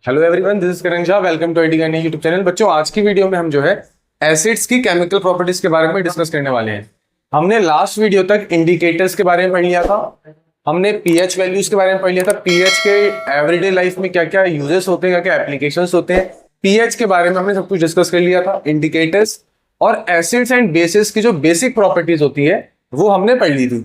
Hello everyone, this is Karan Shah. Welcome to IT Gyani YouTube channel. बच्चों, आज की वीडियो में हम जो है एसिड्स की केमिकल प्रॉपर्टीज के बारे में डिस्कस करने वाले हैं। हमने लास्ट वीडियो तक इंडिकेटर्स के बारे में पढ़ लिया था, हमने पीएच वैल्यूज के बारे में पढ़ लिया था, पीएच के एवरीडे लाइफ में क्या क्या यूजेस होते हैं, क्या क्या एप्लीकेशंस होते हैं। पीएच के बारे में हमने सब कुछ डिस्कस कर लिया था। इंडिकेटर्स और एसिड्स एंड बेसिस की जो बेसिक प्रॉपर्टीज होती है वो हमने पढ़ ली थी।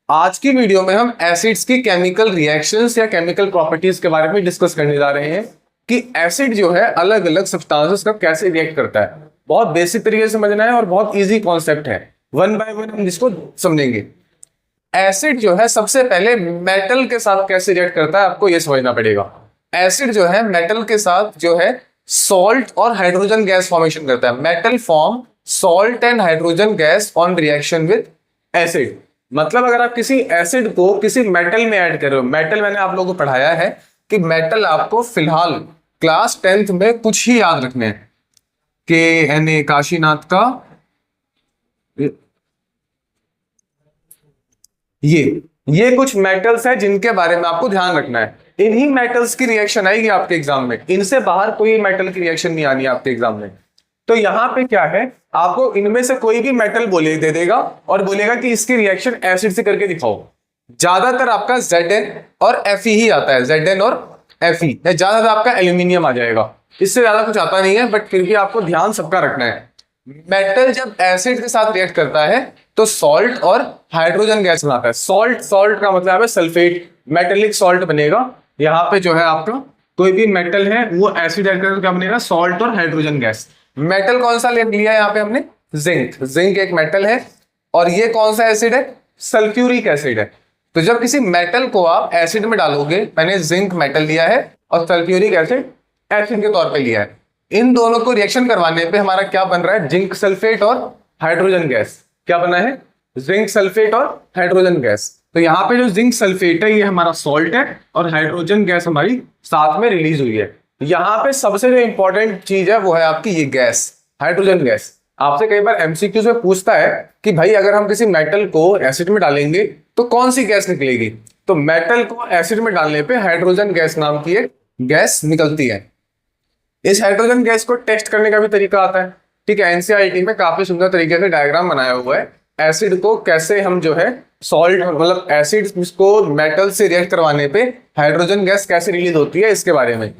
आज की वीडियो में हम एसिड्स की केमिकल रिएक्शंस या केमिकल प्रॉपर्टीज के बारे में डिस्कस करने जा रहे हैं कि एसिड जो है अलग अलग सब्सटेंसेस का कैसे रिएक्ट करता है। बहुत बेसिक तरीके से समझना है और बहुत इजी कॉन्सेप्ट है। वन बाय वन हम इसको समझेंगे। एसिड जो है सबसे पहले मेटल के साथ कैसे रिएक्ट करता है, आपको यह समझना पड़ेगा। एसिड जो है मेटल के साथ जो है सॉल्ट और हाइड्रोजन गैस फॉर्मेशन करता है। Metal form salt and hydrogen gas on reaction with acid. मतलब अगर आप किसी एसिड को किसी मेटल में ऐड कर रहे हो, मेटल मैंने आप लोगों को पढ़ाया है कि मेटल आपको फिलहाल क्लास 10th में कुछ ही याद रखने हैं। के काशीनाथ का ये कुछ मेटल्स है जिनके बारे में आपको ध्यान रखना है। इन्हीं मेटल्स की रिएक्शन आएगी आपके एग्जाम में, इनसे बाहर कोई मेटल की रिएक्शन नहीं आनी आपके एग्जाम में। तो यहां पे क्या है, आपको इनमें से कोई भी मेटल दे देगा और बोलेगा कि इसकी रिएक्शन एसिड से करके दिखाओ। ज्यादातर आपका Zn और Fe ही आता है, Zn और Fe। ज्यादातर आपका एल्यूमिनियम आ जाएगा, इससे ज्यादा कुछ आता नहीं है, बट फिर भी आपको ध्यान सबका रखना है। मेटल जब एसिड के साथ रिएक्ट करता है तो सॉल्ट और हाइड्रोजन गैस बनाता है। सॉल्ट का मतलब है सल्फेट, मेटेलिक सॉल्ट बनेगा। यहाँ पे जो है आपका कोई भी मेटल है वो एसिड ऐड करके क्या बनेगा, सॉल्ट और हाइड्रोजन गैस। मेटल कौन सा लिया है यहाँ पे हमने, जिंक एक मेटल है। और ये कौन सा एसिड है, सल्फ्यूरिक एसिड है। तो जब किसी मेटल को आप एसिड में डालोगे, मैंने जिंक मेटल लिया है और सल्फ्यूरिक एसिड एसिड के तौर पे लिया है, इन दोनों को रिएक्शन करवाने पे हमारा क्या बन रहा है, जिंक सल्फेट और हाइड्रोजन गैस। क्या बना है, जिंक सल्फेट और हाइड्रोजन गैस। तो यहाँ पे जो जिंक सल्फेट है ये हमारा सॉल्ट है और हाइड्रोजन गैस हमारी साथ में रिलीज हुई है। यहाँ पे सबसे जो इंपॉर्टेंट चीज है वो है आपकी ये गैस, हाइड्रोजन गैस। आपसे कई बार एमसीक्यूज में पूछता है कि भाई अगर हम किसी मेटल को एसिड में डालेंगे तो कौन सी गैस निकलेगी। तो मेटल को एसिड में डालने पे हाइड्रोजन गैस नाम की एक गैस निकलती है। इस हाइड्रोजन गैस को टेस्ट करने का भी तरीका आता है, ठीक है। एनसीईआरटी में काफी सुंदर तरीके से डायग्राम बनाया हुआ है, एसिड को कैसे हम जो है सॉल्ट मतलब एसिड को मेटल से रिएक्ट करवाने पे हाइड्रोजन गैस कैसे रिलीज होती है इसके बारे में।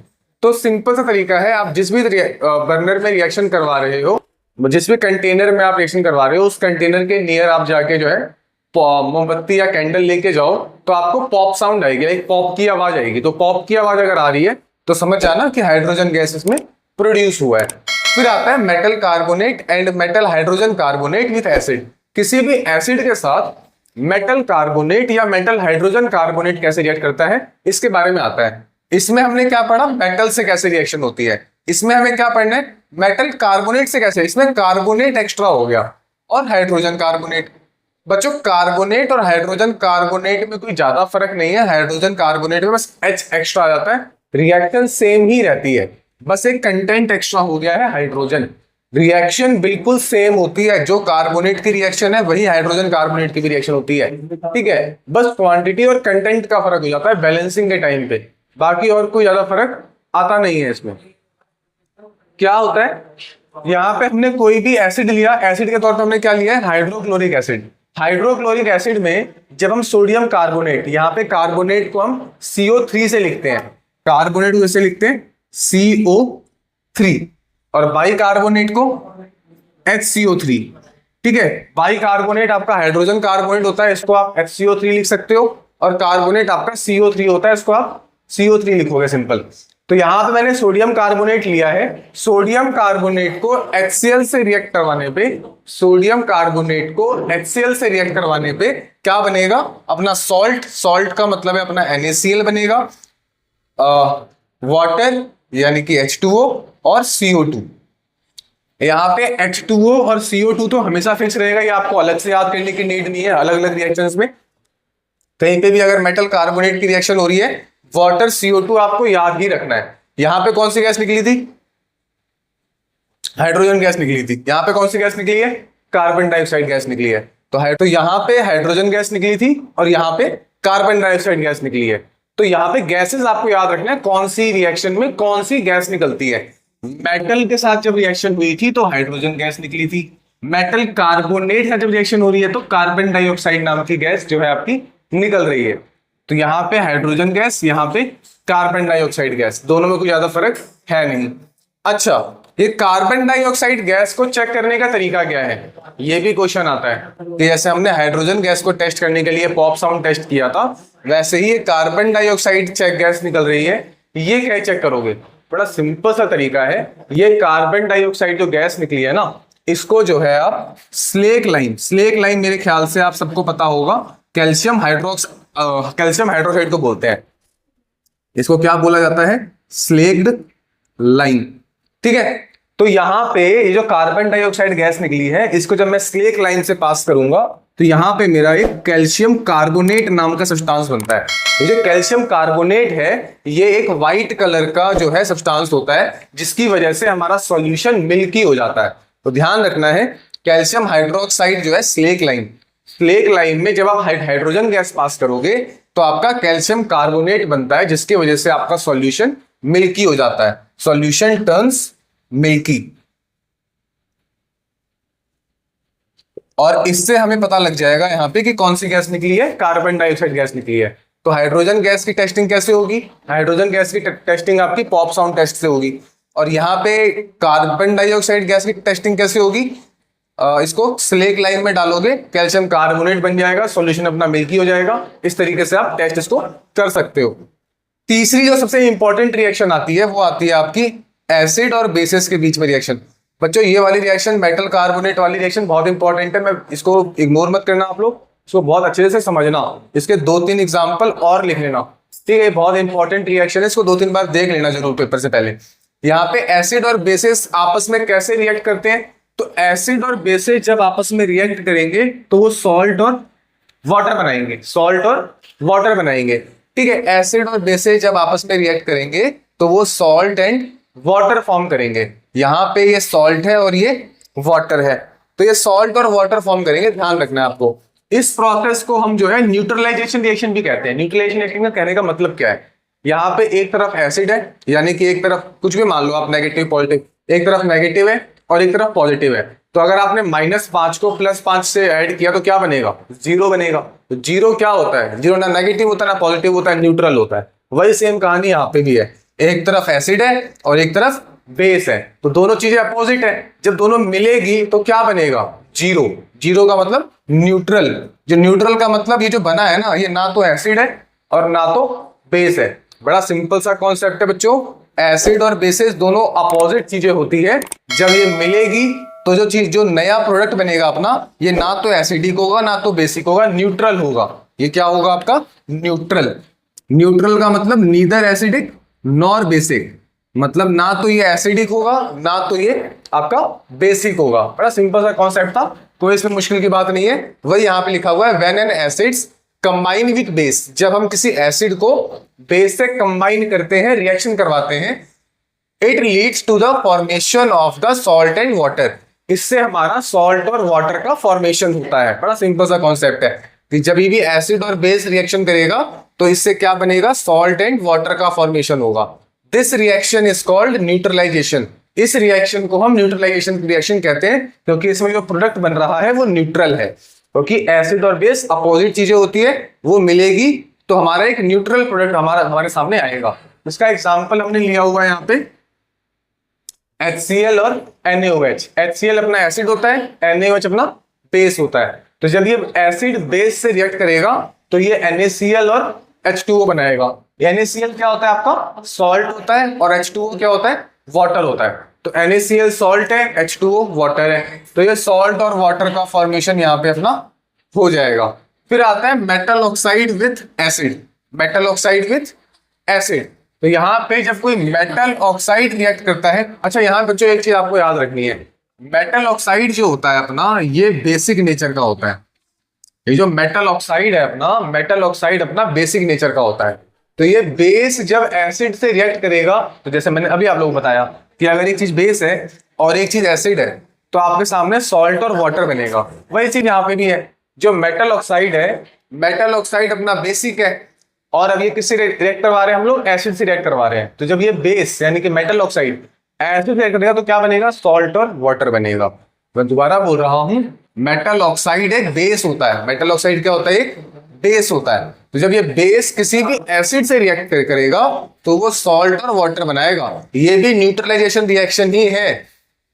तो सिंपल सा तरीका है, आप जिस भी बर्नर में रिएक्शन करवा रहे हो, जिस भी कंटेनर में आप रिएक्शन करवा रहे हो, उस कंटेनर के नियर आप जाके जो है मोमबत्ती या कैंडल लेके जाओ तो आपको पॉप साउंड आएगी, लाइक पॉप की आवाज आएगी। तो पॉप की आवाज अगर आ रही है तो समझ जाना कि हाइड्रोजन गैस इसमें प्रोड्यूस हुआ है। फिर आता है metal carbonate and metal hydrogen carbonate with acid. किसी भी एसिड के साथ मेटल कार्बोनेट या मेटल हाइड्रोजन कार्बोनेट कैसे रिएक्ट करता है इसके बारे में आता है। इसमें हमने क्या पढ़ा, मेटल से कैसे रिएक्शन होती है। इसमें हमें क्या पढ़ना है, मेटल कार्बोनेट से कैसे, इसमें कार्बोनेट एक्स्ट्रा हो गया और हाइड्रोजन कार्बोनेट। बच्चों, कार्बोनेट और हाइड्रोजन कार्बोनेट में कोई ज्यादा फर्क नहीं है। हाइड्रोजन कार्बोनेट में बस H एक्स्ट्रा आ जाता है, रिएक्शन सेम ही रहती है, बस एक कंटेंट एक्स्ट्रा हो गया है हाइड्रोजन। रिएक्शन बिल्कुल सेम होती है, जो कार्बोनेट की रिएक्शन है वही हाइड्रोजन कार्बोनेट की भी रिएक्शन होती है, ठीक है। बस क्वांटिटी और कंटेंट का फर्क हो जाता है बैलेंसिंग के टाइम पे, बाकी और कोई ज्यादा फर्क आता नहीं है। इसमें क्या होता है, यहाँ पे हमने कोई भी एसिड लिया, एसिड के तौर पे हमने क्या लिया है, हाइड्रोक्लोरिक एसिड। हाइड्रोक्लोरिक एसिड में जब हम सोडियम कार्बोनेट, यहाँ पे कार्बोनेट को हम CO3 से लिखते हैं, कार्बोनेट को कैसे लिखते हैं, CO3, और बाई कार्बोनेट को HCO3, ठीक है। बाई कार्बोनेट आपका हाइड्रोजन कार्बोनेट होता है, इसको आप HCO3 लिख सकते हो, और कार्बोनेट आपका CO3 होता है, इसको आप CO3 लिखोगे सिंपल। तो यहां पे मैंने सोडियम कार्बोनेट लिया है, सोडियम कार्बोनेट को HCl से रिएक्ट करवाने पे, सोडियम कार्बोनेट को HCl से रिएक्ट करवाने पे क्या बनेगा, अपना सॉल्ट का मतलब है अपना NaCl बनेगा, वाटर यानी कि H2O और CO2। यहाँ पे H2O और CO2 तो हमेशा फिक्स रहेगा, ये आपको अलग से याद करने की नीड नहीं है। अलग अलग रिएक्शंस में कहीं पे भी अगर मेटल कार्बोनेट की रिएक्शन हो रही है, वाटर CO2 आपको याद ही रखना है। यहां पे कौन सी गैस निकली थी, हाइड्रोजन गैस निकली थी। यहां पे कौन सी गैस निकली है, कार्बन डाइऑक्साइड गैस निकली है। तो यहां पे हाइड्रोजन गैस निकली थी और यहां पे कार्बन डाइऑक्साइड गैस निकली है। तो यहाँ पे गैसेस आपको याद रखना है, कौन सी रिएक्शन में कौन सी गैस निकलती है। मेटल के साथ जब रिएक्शन हुई थी तो हाइड्रोजन गैस निकली थी। मेटल कार्बोनेट है जब रिएक्शन हो रही है तो कार्बन डाइऑक्साइड नाम की गैस जो है आपकी निकल रही है। तो यहाँ पे हाइड्रोजन गैस, यहाँ पे कार्बन डाइऑक्साइड गैस, दोनों में कोई ज्यादा फर्क है नहीं। अच्छा, ये कार्बन डाइऑक्साइड गैस को चेक करने का तरीका क्या है, ये भी क्वेश्चन आता है कि जैसे हमने हाइड्रोजन गैस को टेस्ट करने के लिए पॉप साउंड टेस्ट किया था, वैसे ही ये कार्बन डाइऑक्साइड चेक गैस निकल रही है, ये क्या चेक करोगे। बड़ा सिंपल सा तरीका है, ये कार्बन डाइऑक्साइड जो गैस निकली है ना, इसको जो है आप स्लेक लाइम मेरे ख्याल से आप सबको पता होगा, कैल्शियम हाइड्रोक्साइड को बोलते हैं। इसको क्या बोला जाता है, स्लेक्ड लाइम। ठीक है, तो यहां पे ये जो कार्बन डाइऑक्साइड गैस निकली है, इसको जब मैं स्लेक लाइन से पास करूंगा तो यहां पे मेरा एक कैल्शियम कार्बोनेट नाम का सब्सटेंस बनता है। ये जो कैल्शियम कार्बोनेट है, ये एक व्हाइट कलर का जो है सब्सटेंस होता है, जिसकी वजह से हमारा सॉल्यूशन मिल्की हो जाता है। तो ध्यान रखना है, कैल्शियम हाइड्रोक्साइड जो है स्लेक लाइन में जब आप हाइड्रोजन गैस पास करोगे तो आपका कैल्शियम कार्बोनेट बनता है, जिसकी वजह से आपका सॉल्यूशन मिल्की हो जाता है, सॉल्यूशन टर्न्स मिल्की। और इससे हमें पता लग जाएगा यहाँ पे कि कौन सी गैस निकली है, कार्बन डाइऑक्साइड गैस निकली है। तो हाइड्रोजन गैस की टेस्टिंग कैसे होगी, हाइड्रोजन गैस की टेस्टिंग आपकी पॉप साउंड टेस्ट से होगी। और यहाँ पे कार्बन डाइऑक्साइड गैस की टेस्टिंग कैसे होगी, इसको स्लेक लाइन में डालोगे, कैल्शियम कार्बोनेट बन जाएगा, सॉल्यूशन अपना मिल्की हो जाएगा। इस तरीके से आप टेस्ट इसको कर सकते हो। तीसरी जो सबसे इंपॉर्टेंट रिएक्शन आती है वो आती है आपकी एसिड और बेसिस के बीच में रिएक्शन। बच्चों ये वाली रिएक्शन, मेटल कार्बोनेट वाली रिएक्शन बहुत इंपॉर्टेंट है, मैं इसको इग्नोर मत करना, आप लोग इसको बहुत अच्छे से समझना, इसके 2-3 एग्जाम्पल और लिख लेना। ठीक है, बहुत इंपॉर्टेंट रिएक्शन है, इसको 2-3 बार देख लेना जरूर पेपर से पहले। यहाँ पे एसिड और बेसिस आपस में कैसे रिएक्ट करते हैं, तो एसिड और बेसिस जब आपस में रिएक्ट करेंगे तो वो सॉल्ट और वाटर बनाएंगे। ठीक है, एसिड और बेसिस जब आपस में रिएक्ट करेंगे तो वो सॉल्ट एंड वाटर फॉर्म करेंगे। यहाँ पे ये सॉल्ट है और ये वाटर है, तो ये सॉल्ट और वाटर फॉर्म करेंगे, ध्यान रखना है आपको। इस प्रोसेस को हम जो है न्यूट्रलाइजेशन रिएक्शन भी कहते हैं। न्यूट्रलाइजेशन रिएक्शन का कहने का मतलब क्या है, यहाँ पे एक तरफ एसिड है, यानी कि एक तरफ कुछ भी मान लो आप, नेगेटिव पॉजिटिव, एक तरफ नेगेटिव है और एक तरफ पॉजिटिव है। तो अगर आपने -5 को +5 से ऐड किया तो क्या बनेगा, 0 बनेगा। तो 0 क्या होता है, 0 ना नेगेटिव होता है ना पॉजिटिव होता है, न्यूट्रल होता है। वही सेम कहानी यहाँ पे भी है, एक तरफ एसिड है और एक तरफ बेस है, तो दोनों चीजें अपोजिट है, जब दोनों मिलेगी तो क्या बनेगा, 0। 0 का मतलब न्यूट्रल, जो न्यूट्रल का मतलब ये जो बना है ना, ये ना तो एसिड है और ना तो बेस है। बड़ा सिंपल सा कॉन्सेप्ट है बच्चों, एसिड और बेसिस दोनों अपोजिट चीजें होती है, जब ये मिलेगी तो जो चीज, जो नया प्रोडक्ट बनेगा अपना, ये ना तो एसिडिक होगा ना तो बेसिक होगा, न्यूट्रल होगा। ये क्या होगा आपका, न्यूट्रल का मतलब नीदर एसिडिक नॉर बेसिक, मतलब ना तो ये एसिडिक होगा ना तो ये आपका बेसिक होगा। बड़ा सिंपल सा कॉन्सेप्ट था, कोई इसमें मुश्किल की बात नहीं है। वही यहाँ पे लिखा हुआ है, when an acids combine with base, जब हम किसी एसिड को बेस से कंबाइन करते हैं, रिएक्शन करवाते हैं, it leads to the formation of the salt and water, इससे हमारा सॉल्ट और वाटर का फॉर्मेशन होता है। बड़ा सिंपल सा कॉन्सेप्ट है कि जब भी एसिड और बेस रिएक्शन करेगा तो इससे क्या बनेगा, सॉल्ट एंड वाटर का फॉर्मेशन होगा। This reaction is called neutralisation. इस रिएक्शन को हम न्यूट्रलाइजेशन रिएक्शन कहते हैं, क्योंकि इसमें जो प्रोडक्ट बन रहा है वो न्यूट्रल है, क्योंकि एसिड और बेस अपोजिट चीजें होती है, वो मिलेगी तो हमारा एक न्यूट्रल प्रोडक्ट हमारे सामने आएगा। इसका एग्जांपल हमने लिया हुआ है यहाँ पे, HCl और NaOH। HCl अपना एसिड होता है, NaOH अपना बेस होता है। तो जब ये एसिड बेस से रिएक्ट करेगा तो ये NaCl और H2O बनाएगा। NaCl क्या होता है आपका, सॉल्ट होता है, और H2O क्या होता है, वाटर होता है। तो NaCl सॉल्ट है, H2O वाटर है, तो ये सॉल्ट और वाटर का फॉर्मेशन यहाँ पे अपना हो जाएगा। फिर आता है metal oxide with acid, metal oxide with acid. तो यहाँ पे जब कोई मेटल ऑक्साइड रिएक्ट करता है, अच्छा यहाँ बच्चों एक चीज आपको याद रखनी है, मेटल ऑक्साइड जो होता है अपना, ये बेसिक नेचर का होता है। ये जो मेटल ऑक्साइड है अपना, मेटल ऑक्साइड अपना बेसिक नेचर का होता है। तो ये बेस जब एसिड से रिएक्ट करेगा, तो जैसे मैंने अभी आप लोगों को बताया कि अगर एक चीज बेस है और एक चीज एसिड है तो आपके सामने सॉल्ट और वाटर बनेगा। वही चीज यहाँ पे भी है, जो मेटल ऑक्साइड है, मेटल ऑक्साइड अपना बेसिक है, और अब ये किससे रिएक्ट करवा रहे हैं हम लोग, एसिड से रिएक्ट करवा रहे हैं। तो जब ये बेस यानी कि मेटल ऑक्साइड एसिड से रिएक्ट करेगा तो क्या बनेगा, सॉल्ट और वाटर बनेगा। मैं दोबारा बोल रहा हूं, मेटल ऑक्साइड एक बेस होता है। मेटल ऑक्साइड क्या होता है, एक बेस होता है। तो जब ये बेस किसी भी एसिड से रिएक्ट करेगा तो वो सॉल्ट और वाटर बनाएगा। ये भी न्यूट्रलाइजेशन रिएक्शन ही है,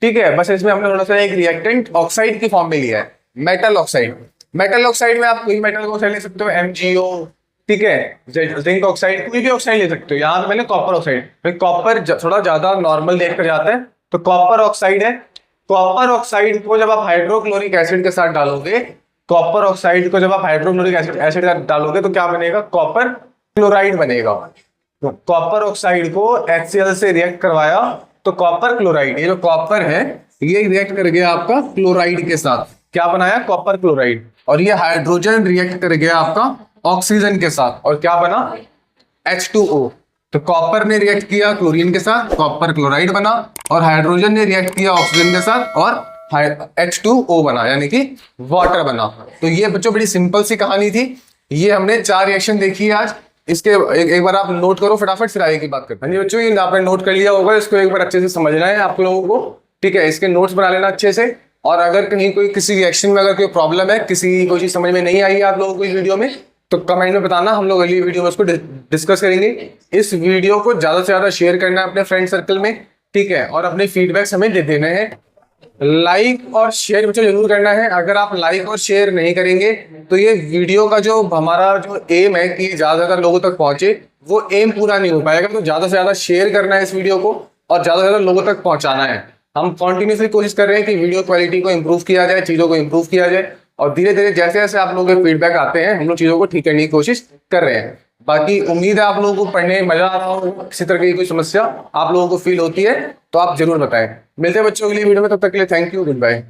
ठीक है। बस इसमें हमने थोड़ा सा एक रिएक्टेंट ऑक्साइड की फॉर्म में लिया है, मेटल ऑक्साइड। मेटल ऑक्साइड में आप कोई मेटल ऑक्साइड ले सकते हो, MgO, ठीक है, जिंक ऑक्साइड, कोई भी ऑक्साइड ले सकते हो। यहाँ पे मैंने कॉपर ऑक्साइड, कॉपर थोड़ा ज्यादा नॉर्मल देख कर जाता है, तो कॉपर ऑक्साइड है। कॉपर ऑक्साइड को जब आप हाइड्रोक्लोरिक एसिड के साथ डालोगे, कॉपर ऑक्साइड को जब आप हाइड्रोक्लोरिक एसिड डालोगे तो क्या बनेगा, कॉपर क्लोराइड बनेगा। तो कॉपर ऑक्साइड को HCl से रिएक्ट करवाया तो कॉपर क्लोराइड, ये जो कॉपर है ये रिएक्ट कर गया आपका क्लोराइड के साथ, क्या बनाया, कॉपर क्लोराइड। और ये हाइड्रोजन रिएक्ट कर गया आपका ऑक्सीजन के साथ और क्या बना, H2O। तो कॉपर ने रिएक्ट किया क्लोरीन के साथ, कॉपर क्लोराइड बना, और हाइड्रोजन ने रिएक्ट किया ऑक्सीजन के साथ और H2O बना, यानी कि वाटर बना। तो ये बच्चों बड़ी सिंपल सी कहानी थी। ये हमने 4 रिएक्शन देखी है आज। इसके एक बार आप नोट करो फटाफट, फिर आगे की बात करते हैं। बच्चों ये आपने नोट कर लिया होगा, इसको एक बार अच्छे से समझना है आप लोगों को, ठीक है। इसके नोट्स बना लेना अच्छे से। और अगर कहीं कोई किसी रिएक्शन में अगर कोई प्रॉब्लम है, किसी कोई चीज समझ में नहीं आई है आप लोगों को इस वीडियो में, तो कमेंट में बताना, हम लोग अगली वीडियो में उसको डिस्कस करेंगे। इस वीडियो को ज्यादा से ज्यादा शेयर करना है अपने फ्रेंड सर्कल में, ठीक है। और अपने फीडबैक्स हमें दे देने हैं। लाइक और शेयर बच्चों जरूर करना है। अगर आप लाइक और शेयर नहीं करेंगे तो ये वीडियो का जो हमारा जो एम है कि ज्यादा से ज्यादा लोगों तक पहुंचे, वो एम पूरा नहीं हो पाएगा। तो ज्यादा से ज्यादा शेयर करना है इस वीडियो को और ज्यादा से ज्यादा लोगों तक पहुंचाना है। हम कॉन्टिन्यूसली कोशिश कर रहे हैं कि वीडियो क्वालिटी को इंप्रूव किया जाए, चीजों को इंप्रूव किया जाए, और धीरे धीरे जैसे जैसे आप लोगों के फीडबैक आते हैं हम लोग चीजों को ठीक करने की कोशिश कर रहे हैं। बाकी उम्मीद है आप लोगों को पढ़ने में मजा आ रहा हो। किसी तरह की कोई समस्या आप लोगों को फील होती है तो आप जरूर बताएं। मिलते हैं बच्चों के लिए वीडियो में, तब तक के लिए थैंक यू, गुड बाय।